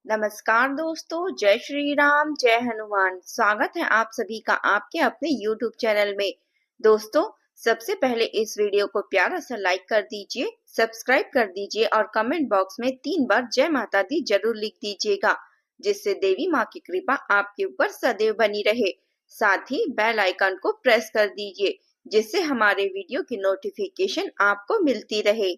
नमस्कार दोस्तों, जय श्री राम, जय हनुमान। स्वागत है आप सभी का आपके अपने YouTube चैनल में। दोस्तों, सबसे पहले इस वीडियो को प्यारा सा लाइक कर दीजिए, सब्सक्राइब कर दीजिए और कमेंट बॉक्स में 3 बार जय माता दी जरूर लिख दीजिएगा, जिससे देवी माँ की कृपा आपके ऊपर सदैव बनी रहे। साथ ही बेल आइकन को प्रेस कर दीजिए, जिससे हमारे वीडियो की नोटिफिकेशन आपको मिलती रहे।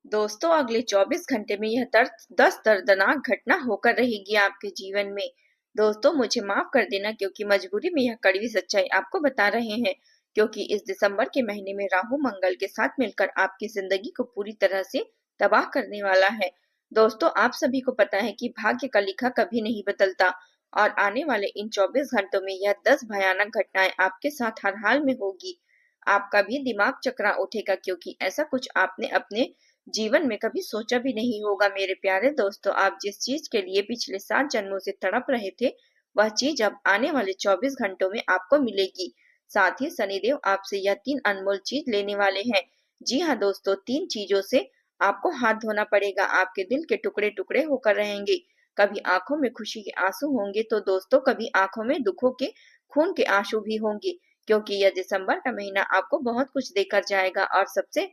दोस्तों, अगले 24 घंटे में यह 10 दर्दनाक घटना होकर रहेगी आपके जीवन में। दोस्तों, मुझे माफ कर देना क्योंकि मजबूरी में यह कड़वी सच्चाई आपको बता रहे हैं, क्योंकि इस दिसंबर के महीने में राहु मंगल के साथ मिलकर आपकी जिंदगी को पूरी तरह से तबाह करने वाला है। दोस्तों, आप सभी को पता है कि भाग्य का लिखा कभी नहीं बदलता और आने वाले इन 24 घंटों में यह 10 भयानक घटनाएं आपके साथ हर हाल में होगी। आपका भी दिमाग चकरा उठेगा, क्योंकि ऐसा कुछ आपने अपने जीवन में कभी सोचा भी नहीं होगा। मेरे प्यारे दोस्तों, आप जिस चीज के लिए पिछले 7 जन्मों से तड़प रहे थे, वह चीज अब आने वाले 24 घंटों में आपको मिलेगी। साथ ही शनिदेव आपसे यह 3 अनमोल चीज लेने वाले हैं। जी हाँ दोस्तों, 3 चीजों से आपको हाथ धोना पड़ेगा। आपके दिल के टुकड़े टुकड़े होकर रहेंगे। कभी आंखों में खुशी के आंसू होंगे तो दोस्तों कभी आंखों में दुखों के खून के आंसू भी होंगे, क्योंकि यह दिसंबर का महीना आपको बहुत कुछ देकर जाएगा और सबसे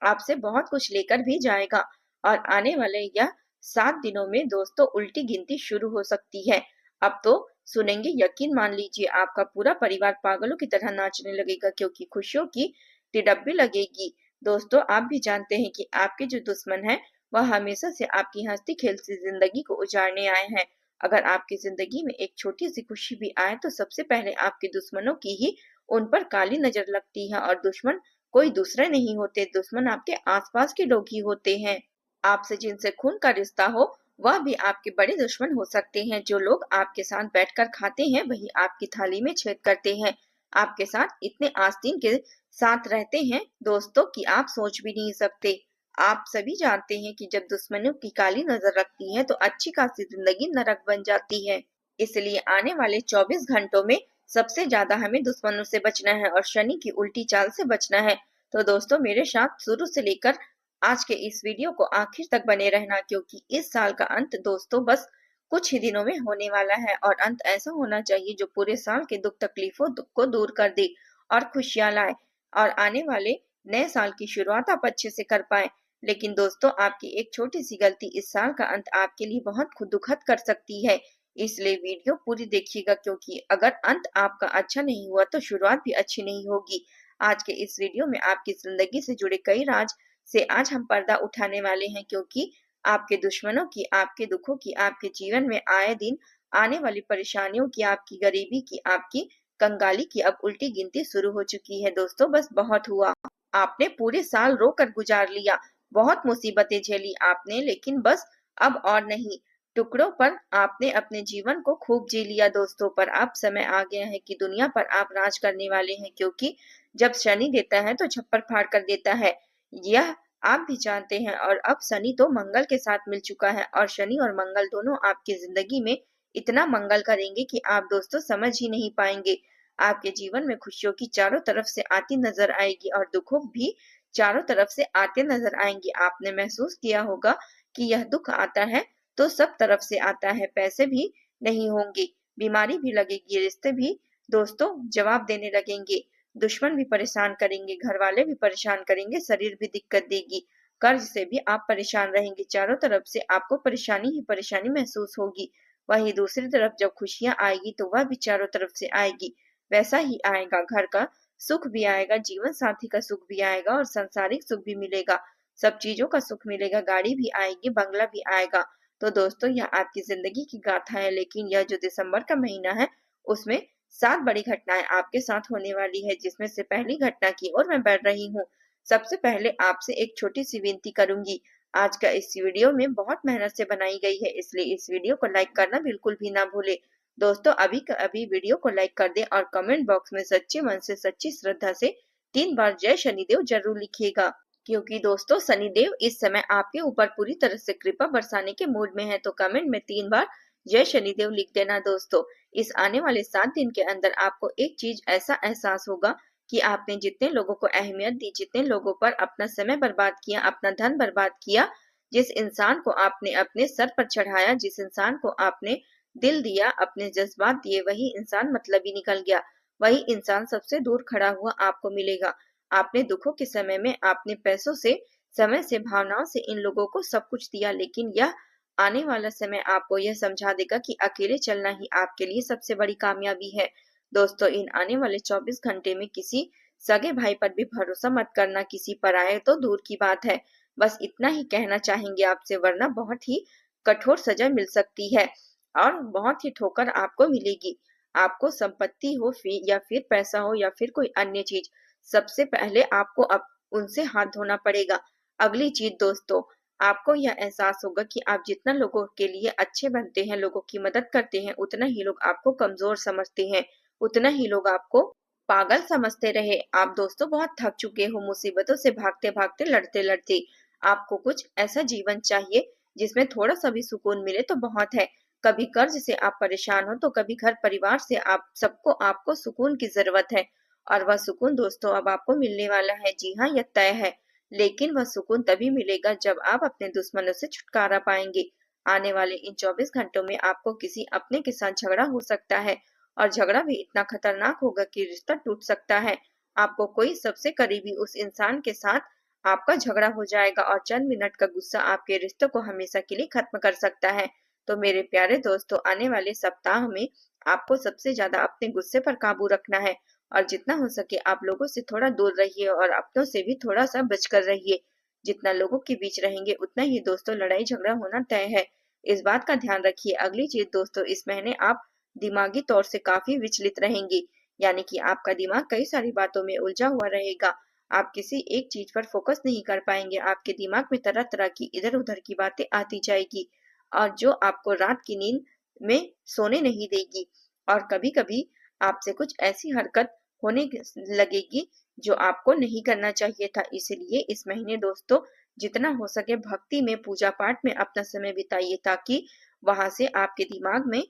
आपसे बहुत कुछ लेकर भी जाएगा। और आने वाले यह 7 दिनों में दोस्तों उल्टी गिनती शुरू हो सकती है। अब तो सुनेंगे, यकीन मान लीजिए आपका पूरा परिवार पागलों की तरह नाचने लगेगा, क्योंकि खुशियों की तिड़प लगेगी। दोस्तों, आप भी जानते हैं कि आपके जो दुश्मन है वह हमेशा से आपकी हंसती खेलती जिंदगी को उजाड़ने आए हैं। अगर आपकी जिंदगी में एक छोटी सी खुशी भी आए तो सबसे पहले आपके दुश्मनों की ही उन पर काली नजर लगती है। और दुश्मन कोई दूसरे नहीं होते, दुश्मन आपके आसपास के लोग ही होते हैं। आपसे जिनसे खून का रिश्ता हो वह भी आपके बड़े दुश्मन हो सकते हैं। जो लोग आपके साथ बैठकर खाते हैं वही आपकी थाली में छेद करते हैं। आपके साथ इतने आस्तीन के साथ रहते हैं दोस्तों कि आप सोच भी नहीं सकते। आप सभी जानते हैं कि जब दुश्मनों की काली नजर रखती है तो अच्छी खासी जिंदगी नरक बन जाती है। इसलिए आने वाले 24 घंटों में सबसे ज्यादा हमें दुश्मनों से बचना है और शनि की उल्टी चाल से बचना है। तो दोस्तों, मेरे साथ शुरू से लेकर आज के इस वीडियो को आखिर तक बने रहना, क्योंकि इस साल का अंत दोस्तों बस कुछ ही दिनों में होने वाला है। और अंत ऐसा होना चाहिए जो पूरे साल के दुख तकलीफों को दूर कर दे और खुशियां लाए, और आने वाले नए साल की शुरुआत आप अच्छे से कर पाए। लेकिन दोस्तों, आपकी एक छोटी सी गलती इस साल का अंत आपके लिए बहुत दुखद कर सकती है। इसलिए वीडियो पूरी देखिएगा, क्योंकि अगर अंत आपका अच्छा नहीं हुआ तो शुरुआत भी अच्छी नहीं होगी। आज के इस वीडियो में आपकी जिंदगी से जुड़े कई राज से आज हम पर्दा उठाने वाले हैं, क्योंकि आपके दुश्मनों की, आपके दुखों की, आपके जीवन में आए दिन आने वाली परेशानियों की, आपकी गरीबी की, आपकी कंगाली की अब उल्टी गिनती शुरू हो चुकी है। दोस्तों, बस बहुत हुआ। आपने पूरे साल रोकर गुजार लिया, बहुत मुसीबतें झेली आपने, लेकिन बस अब और नहीं। टुकड़ों पर आपने अपने जीवन को खूब जी लिया दोस्तों, पर अब समय आ गया है कि दुनिया पर आप राज करने वाले हैं, क्योंकि जब शनि देता है तो छप्पर फाड़ कर देता है। यह आप भी जानते हैं। और अब शनि तो मंगल के साथ मिल चुका है और शनि और मंगल दोनों आपकी जिंदगी में इतना मंगल करेंगे कि आप दोस्तों समझ ही नहीं पाएंगे। आपके जीवन में खुशियों की चारों तरफ से आती नजर आएगी और दुखों भी चारों तरफ से आते नजर आएंगे। आपने महसूस किया होगा कि यह दुख आता है तो सब तरफ से आता है। पैसे भी नहीं होंगे, बीमारी भी लगेगी, रिश्ते भी दोस्तों जवाब देने लगेंगे, दुश्मन भी परेशान करेंगे, घर वाले भी परेशान करेंगे, शरीर भी दिक्कत देगी, कर्ज से भी आप परेशान रहेंगे। चारों तरफ से आपको परेशानी ही परेशानी महसूस होगी। वहीं दूसरी तरफ जब खुशियां आएगी तो वह भी चारों तरफ से आएगी। वैसा ही आएगा, घर का सुख भी आएगा, जीवन साथी का सुख भी आएगा और सांसारिक सुख भी मिलेगा। सब चीजों का सुख मिलेगा, गाड़ी भी आएगी, बंगला भी आएगा। तो दोस्तों, यह आपकी जिंदगी की गाथा है। लेकिन यह जो दिसंबर का महीना है उसमें 7 बड़ी घटनाएं आपके साथ होने वाली है, जिसमें से पहली घटना की ओर मैं बढ़ रही हूँ। सबसे पहले आपसे एक छोटी सी विनती करूंगी। आज का इस वीडियो में बहुत मेहनत से बनाई गई है, इसलिए इस वीडियो को लाइक करना बिल्कुल भी ना भूले। दोस्तों, अभी का अभी वीडियो को लाइक कर दें और कमेंट बॉक्स में सच्चे मन से, सच्ची श्रद्धा से 3 बार जय शनिदेव जरूर लिखिएगा, क्योंकि दोस्तों शनिदेव इस समय आपके ऊपर पूरी तरह से कृपा बरसाने के मूड में है। तो कमेंट में 3 बार जय शनिदेव लिख देना दोस्तों। इस आने वाले 7 दिन के अंदर आपको एक चीज ऐसा एहसास होगा कि आपने जितने लोगों को अहमियत दी, जितने लोगों पर अपना समय बर्बाद किया, अपना धन बर्बाद किया, जिस इंसान को आपने अपने सर पर चढ़ाया, जिस इंसान को आपने दिल दिया, अपने जज्बात दिए, वही इंसान मतलबी निकल गया। वही इंसान सबसे दूर खड़ा हुआ आपको मिलेगा। आपने दुखों के समय में आपने पैसों से, समय से, भावनाओं से इन लोगों को सब कुछ दिया, लेकिन यह आने वाला समय आपको यह समझा देगा कि अकेले चलना ही आपके लिए सबसे बड़ी कामयाबी है। दोस्तों, इन आने वाले 24 घंटे में किसी सगे भाई पर भी भरोसा मत करना, किसी पराये तो दूर की बात है। बस इतना ही कहना चाहेंगे आपसे, वरना बहुत ही कठोर सजा मिल सकती है और बहुत ही ठोकर आपको मिलेगी। आपको संपत्ति हो या फिर पैसा हो या फिर कोई अन्य चीज, सबसे पहले आपको अब उनसे हाथ धोना पड़ेगा। अगली चीज दोस्तों, आपको यह एहसास होगा कि आप जितना लोगों के लिए अच्छे बनते हैं, लोगों की मदद करते हैं, उतना ही लोग आपको कमजोर समझते हैं, उतना ही लोग आपको पागल समझते रहे। आप दोस्तों बहुत थक चुके हो मुसीबतों से भागते भागते, लड़ते लड़ते। आपको कुछ ऐसा जीवन चाहिए जिसमें थोड़ा सा भी सुकून मिले तो बहुत है। कभी कर्ज से आप परेशान हो तो कभी घर परिवार से, आप सबको आपको सुकून की जरूरत है। और वह सुकून दोस्तों अब आपको मिलने वाला है। जी हाँ, यह तय है। लेकिन वह सुकून तभी मिलेगा जब आप अपने दुश्मनों से छुटकारा पाएंगे। आने वाले इन 24 घंटों में आपको किसी अपने के साथ झगड़ा हो सकता है, और झगड़ा भी इतना खतरनाक होगा कि रिश्ता टूट सकता है। आपको कोई सबसे करीबी उस इंसान के साथ आपका झगड़ा हो जाएगा और चंद मिनट का गुस्सा आपके रिश्ते को हमेशा के लिए खत्म कर सकता है। तो मेरे प्यारे दोस्तों, आने वाले सप्ताह में आपको सबसे ज्यादा अपने गुस्से पर काबू रखना है और जितना हो सके आप लोगों से थोड़ा दूर रहिए और अपनों से भी थोड़ा सा बचकर रहिए। जितना लोगों के बीच रहेंगे उतना ही दोस्तों लड़ाई झगड़ा होना तय है। इस बात का ध्यान रखिए। अगली चीज दोस्तों, इस महीने आप दिमागी तौर से काफी विचलित रहेंगे, यानी कि आपका दिमाग कई सारी बातों में उलझा हुआ रहेगा। आप किसी एक चीज पर फोकस नहीं कर पाएंगे। आपके दिमाग में तरह तरह की इधर उधर की बातें आती जाएगी और जो आपको रात की नींद में सोने नहीं देगी। और कभी कभी आपसे कुछ ऐसी हरकत होने लगेगी जो आपको नहीं करना चाहिए था। इसलिए इस महीने दोस्तों जितना हो सके भक्ति में, पूजा पाठ में अपना समय बिताइए, ताकि वहां से आपके दिमाग में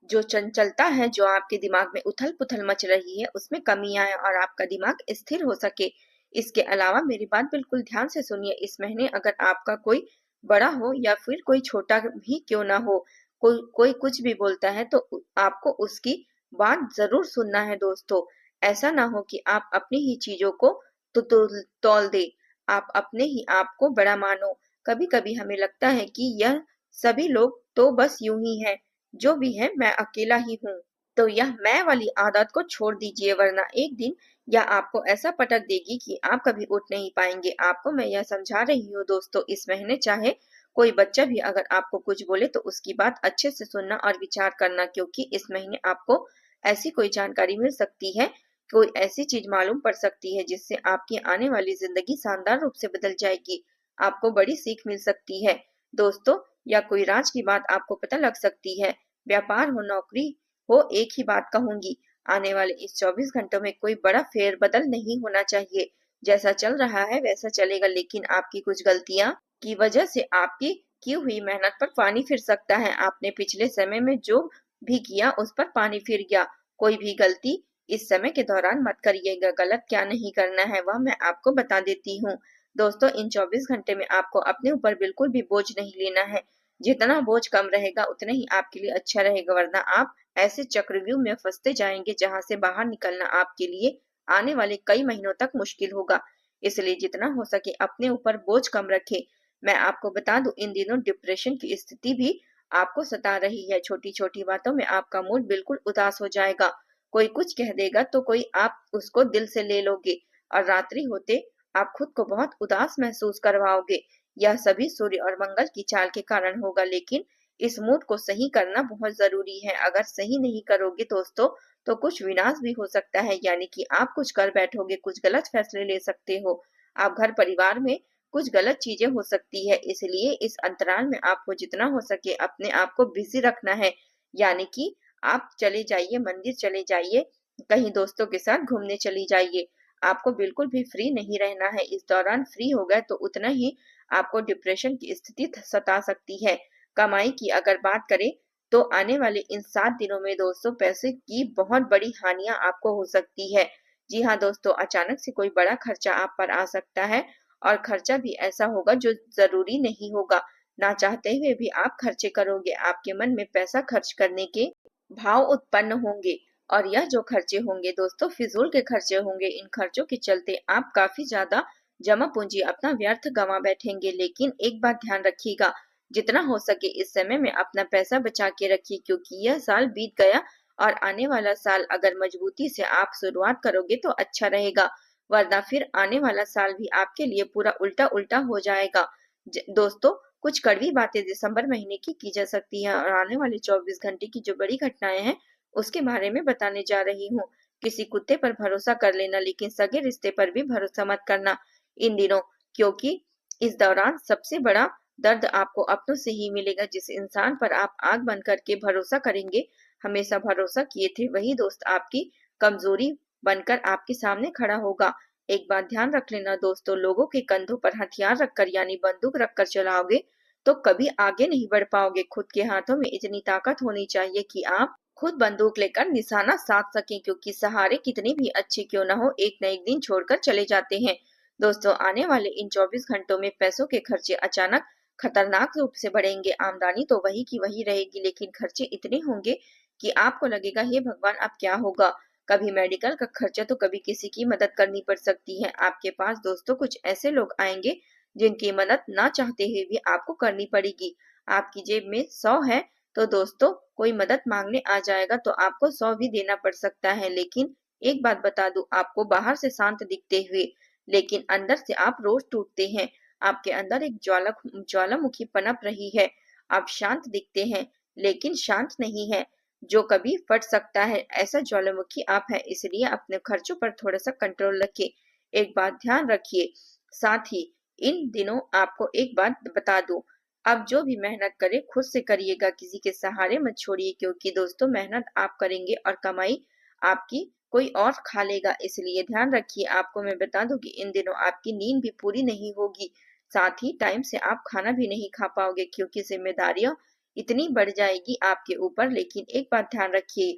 जो चंचलता है, जो आपके दिमाग में उथल पुथल मच रही है, उसमें कमी आए और आपका दिमाग स्थिर हो सके। इसके अलावा मेरी बात बिल्कुल ध्यान से सुनिए। इस महीने अगर आपका कोई बड़ा हो या फिर कोई छोटा भी क्यों ना हो, कोई कोई कुछ भी बोलता है तो आपको उसकी बात जरूर सुनना है दोस्तों। ऐसा ना हो कि आप अपनी ही चीजों को तौल दे, आप अपने ही आप को बड़ा मानो। कभी कभी हमें लगता है कि यह सभी लोग तो बस यूं ही है, जो भी है मैं अकेला ही हूँ। तो यह मैं वाली आदत को छोड़ दीजिए, वरना एक दिन यह आपको ऐसा पटक देगी कि आप कभी उठ नहीं पाएंगे। आपको मैं यह समझा रही हूँ दोस्तों, इस महीने चाहे कोई बच्चा भी अगर आपको कुछ बोले तो उसकी बात अच्छे से सुनना और विचार करना, क्योंकि इस महीने आपको ऐसी कोई जानकारी मिल सकती है, कोई ऐसी चीज मालूम पड़ सकती है जिससे आपकी आने वाली जिंदगी शानदार रूप से बदल जाएगी। आपको बड़ी सीख मिल सकती है दोस्तों, या कोई राज की बात आपको पता लग सकती है। व्यापार हो, नौकरी हो, एक ही बात कहूंगी, आने वाले इस 24 घंटों में कोई बड़ा फेरबदल नहीं होना चाहिए। जैसा चल रहा है वैसा चलेगा, लेकिन आपकी कुछ गलतियां की वजह से आपकी की हुई मेहनत पर पानी फिर सकता है। आपने पिछले समय में जो भी किया उस पर पानी फिर गया। कोई भी गलती इस समय के दौरान मत करिएगा। गलत क्या नहीं करना है वह मैं आपको बता देती हूँ। दोस्तों, इन 24 घंटे में आपको अपने ऊपर बिल्कुल भी बोझ नहीं लेना है। जितना बोझ कम रहेगा उतना ही आपके लिए अच्छा रहेगा, वरना आप ऐसे चक्रव्यूह में फंसते जाएंगे जहां से बाहर निकलना आपके लिए आने वाले कई महीनों तक मुश्किल होगा। इसलिए जितना हो सके अपने ऊपर बोझ कम रखें। मैं आपको बता दूं, इन दिनों डिप्रेशन की स्थिति भी आपको सता रही है। छोटी छोटी बातों में आपका मूड बिल्कुल उदास हो जाएगा। कोई कुछ कह देगा तो कोई आप उसको दिल से ले लोगे और रात्रि होते आप खुद को बहुत उदास महसूस करवाओगे। यह सभी सूर्य और मंगल की चाल के कारण होगा, लेकिन इस मूड को सही करना बहुत जरूरी है। अगर सही नहीं करोगे दोस्तों तो कुछ विनाश भी हो सकता है, यानी कि आप कुछ कर बैठोगे, कुछ गलत फैसले ले सकते हो। आप घर परिवार में कुछ गलत चीजें हो सकती है। इसलिए इस अंतराल में आपको जितना हो सके अपने आप को बिजी रखना है, यानी कि आप चले जाइए, मंदिर चले जाइए, कहीं दोस्तों के साथ घूमने चली जाइए। आपको बिल्कुल भी फ्री नहीं रहना है। इस दौरान फ्री हो गए तो उतना ही आपको डिप्रेशन की स्थिति सता सकती है। कमाई की अगर बात करें तो आने वाले इन 7 दिनों में दोस्तों पैसे की बहुत बड़ी हानियां आपको हो सकती है। जी हाँ दोस्तों, अचानक से कोई बड़ा खर्चा आप पर आ सकता है और खर्चा भी ऐसा होगा जो जरूरी नहीं होगा। ना चाहते हुए भी आप खर्चे करोगे, आपके मन में पैसा खर्च करने के भाव उत्पन्न होंगे और यह जो खर्चे होंगे दोस्तों फिजूल के खर्चे होंगे। इन खर्चों के चलते आप काफी ज्यादा जमा पूंजी अपना व्यर्थ गंवा बैठेंगे। लेकिन एक बात ध्यान रखिएगा, जितना हो सके इस समय में अपना पैसा बचा के रखिए, क्योंकि यह साल बीत गया और आने वाला साल अगर मजबूती से आप शुरुआत करोगे तो अच्छा रहेगा, वरना फिर आने वाला साल भी आपके लिए पूरा उल्टा उल्टा हो जाएगा। दोस्तों, कुछ कड़वी बातें दिसंबर महीने की जा सकती हैं और आने वाले 24 घंटे की जो बड़ी घटनाएं हैं उसके बारे में बताने जा रही हूँ। किसी कुत्ते पर भरोसा कर लेना, लेकिन सगे रिश्ते पर भी भरोसा मत करना इन दिनों, क्योंकि इस दौरान सबसे बड़ा दर्द आपको अपनों से ही मिलेगा। जिस इंसान पर आप आग बंद करके भरोसा करेंगे, हमेशा भरोसा किए थे, वही दोस्त आपकी कमजोरी बनकर आपके सामने खड़ा होगा। एक बात ध्यान रख लेना दोस्तों, लोगों के कंधों पर हथियार रखकर यानी बंदूक रखकर चलाओगे तो कभी आगे नहीं बढ़ पाओगे। खुद के हाथों में इतनी ताकत होनी चाहिए कि आप खुद बंदूक लेकर निशाना साध सकें, क्योंकि सहारे कितने भी अच्छे क्यों न हो एक न एक दिन छोड़कर चले जाते हैं। दोस्तों, आने वाले इन 24 घंटों में पैसों के खर्चे अचानक खतरनाक रूप से बढ़ेंगे। आमदनी तो वही की वही रहेगी, लेकिन खर्चे इतने होंगे कि आपको लगेगा हे भगवान अब क्या होगा। कभी मेडिकल का खर्चा तो कभी किसी की मदद करनी पड़ सकती है। आपके पास दोस्तों कुछ ऐसे लोग आएंगे जिनकी मदद ना चाहते हुए भी आपको करनी पड़ेगी। आपकी जेब में 100 है तो दोस्तों कोई मदद मांगने आ जाएगा तो आपको 100 भी देना पड़ सकता है। लेकिन एक बात बता दूं, आपको बाहर से शांत दिखते हुए लेकिन अंदर से आप रोज टूटते हैं। आपके अंदर एक ज्वालामुखी पनप रही है। आप शांत दिखते हैं लेकिन शांत नहीं है, जो कभी फट सकता है। ऐसा ज्वालामुखी आप है, इसलिए अपने खर्चों पर थोड़ा सा कंट्रोल रखिए। एक बात ध्यान रखिए, साथ ही इन दिनों आपको एक बात बता दूं, अब जो भी मेहनत करे खुद से करिएगा, किसी के सहारे मत छोड़िए, क्योंकि दोस्तों मेहनत आप करेंगे और कमाई आपकी कोई और खा लेगा। इसलिए ध्यान रखिए। आपको मैं बता दूं कि इन दिनों आपकी नींद भी पूरी नहीं होगी, साथ ही टाइम से आप खाना भी नहीं खा पाओगे, क्योंकि जिम्मेदारियां इतनी बढ़ जाएगी आपके ऊपर। लेकिन एक बात ध्यान रखिए,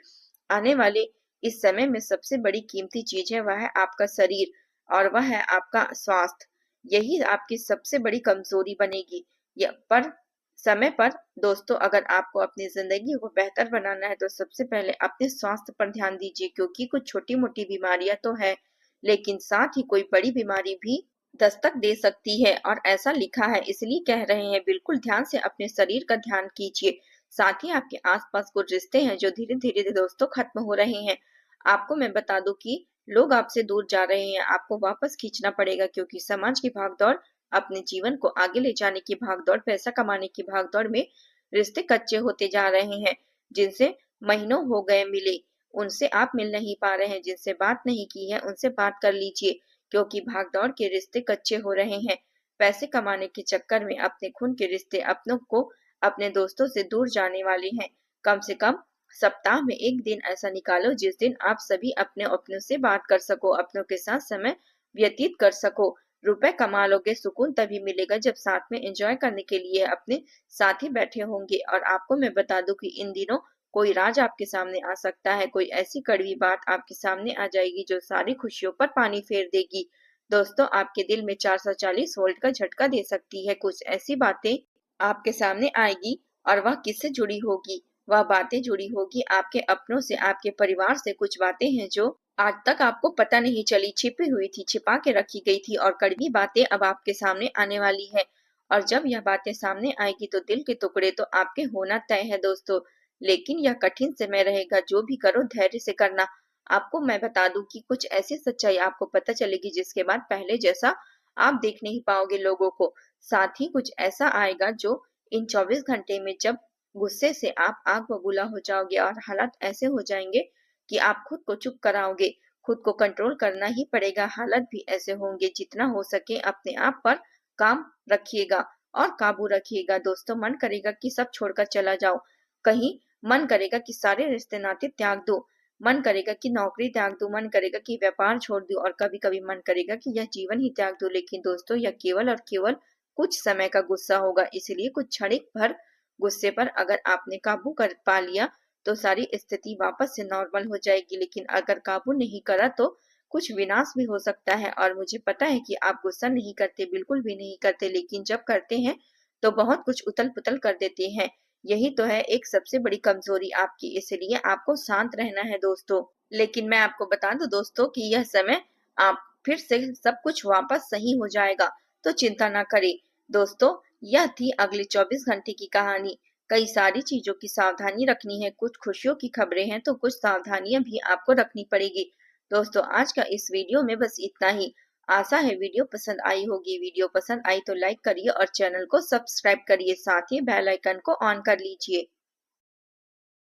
आने वाले इस समय में सबसे बड़ी कीमती चीज है वह है आपका शरीर और वह है आपका स्वास्थ्य। यही आपकी सबसे बड़ी कमजोरी बनेगी। पर समय पर दोस्तों, अगर आपको अपनी जिंदगी को बेहतर बनाना है तो सबसे पहले अपने स्वास्थ्य पर ध्यान दीजिए, क्योंकि कुछ छोटी मोटी बीमारियां तो है लेकिन साथ ही कोई बड़ी बीमारी भी दस्तक दे सकती है और ऐसा लिखा है, इसलिए कह रहे हैं बिल्कुल ध्यान से अपने शरीर का ध्यान कीजिए। साथ ही आपके आसपास कुछ रिश्ते हैं जो धीरे धीरे दोस्तों खत्म हो रहे हैं। आपको मैं बता दूं कि लोग आपसे दूर जा रहे हैं, आपको वापस खींचना पड़ेगा, क्योंकि समाज की भागदौड़, अपने जीवन को आगे ले जाने की भागदौड़, पैसा कमाने की भागदौड़ में रिश्ते कच्चे होते जा रहे हैं। जिनसे महीनों हो गए मिले उनसे आप मिल नहीं पा रहे हैं, जिनसे बात नहीं की है उनसे बात कर लीजिए, क्योंकि भागदौड़ के रिश्ते कच्चे हो रहे हैं। पैसे कमाने के चक्कर में अपने खून के रिश्ते अपनों को अपने दोस्तों से दूर जाने वाले हैं। कम से कम सप्ताह में एक दिन ऐसा निकालो जिस दिन आप सभी अपने अपनों से बात कर सको, अपनों के साथ समय व्यतीत कर सको। रुपए कमा लोगे, सुकून तभी मिलेगा जब साथ में एंजॉय करने के लिए अपने साथी बैठे होंगे। और आपको मैं बता दूं कि इन दिनों कोई राज आपके सामने आ सकता है, कोई ऐसी कड़वी बात आपके सामने आ जाएगी जो सारी खुशियों पर पानी फेर देगी। दोस्तों, आपके दिल में 440 वोल्ट का झटका दे सकती है। कुछ ऐसी बातें आपके सामने आएगी और वह किससे जुड़ी होगी? वह बातें जुड़ी होगी आपके अपनों से, आपके परिवार से। कुछ बातें हैं जो आज तक आपको पता नहीं चली, छिपी हुई थी, छिपा के रखी गई थी और कड़वी बातें अब आपके सामने आने वाली है। और जब यह बातें सामने आएगी तो दिल के टुकड़े तो आपके होना तय है दोस्तों। लेकिन यह कठिन समय रहेगा, जो भी करो धैर्य से करना। आपको मैं बता दूं कि कुछ ऐसी सच्चाई आपको पता चलेगी जिसके बाद पहले जैसा आप देख नहीं पाओगे लोगों को। साथ ही कुछ ऐसा आएगा जो इन 24 घंटे में, जब गुस्से से आप आग बबूला हो जाओगे और हालात ऐसे हो जाएंगे कि आप खुद को चुप कराओगे। खुद को कंट्रोल करना ही पड़ेगा, हालात भी ऐसे होंगे। जितना हो सके अपने आप पर काम रखिएगा और काबू रखिएगा। दोस्तों, मन करेगा कि सब छोड़कर चला जाओ, कहीं मन करेगा कि सारे रिश्ते नाते त्याग दो, मन करेगा कि नौकरी त्याग दो, मन करेगा कि व्यापार छोड़ दो और कभी कभी मन करेगा कि यह जीवन ही त्याग दो। लेकिन दोस्तों, यह केवल और केवल कुछ समय का गुस्सा होगा, इसलिए कुछ क्षणिक भर गुस्से पर अगर आपने काबू कर पा लिया तो सारी स्थिति वापस से नॉर्मल हो जाएगी। लेकिन अगर काबू नहीं करा तो कुछ विनाश भी हो सकता है। और मुझे पता है कि आप गुस्सा नहीं करते, बिल्कुल भी नहीं करते, लेकिन जब करते हैं तो बहुत कुछ उथल-पुथल कर देते हैं। यही तो है एक सबसे बड़ी कमजोरी आपकी, इसलिए आपको शांत रहना है दोस्तों। लेकिन मैं आपको बता दूं दोस्तों कि यह समय आप फिर से सब कुछ वापस सही हो जाएगा, तो चिंता ना करें। दोस्तों, यह थी अगले 24 घंटे की कहानी। कई सारी चीजों की सावधानी रखनी है, कुछ खुशियों की खबरें हैं तो कुछ सावधानियां भी आपको रखनी पड़ेगी। दोस्तों, आज का इस वीडियो में बस इतना ही। आशा है वीडियो पसंद आई होगी। वीडियो पसंद आई तो लाइक करिए और चैनल को सब्सक्राइब करिए, साथ ही बेल आइकन को ऑन कर लीजिए।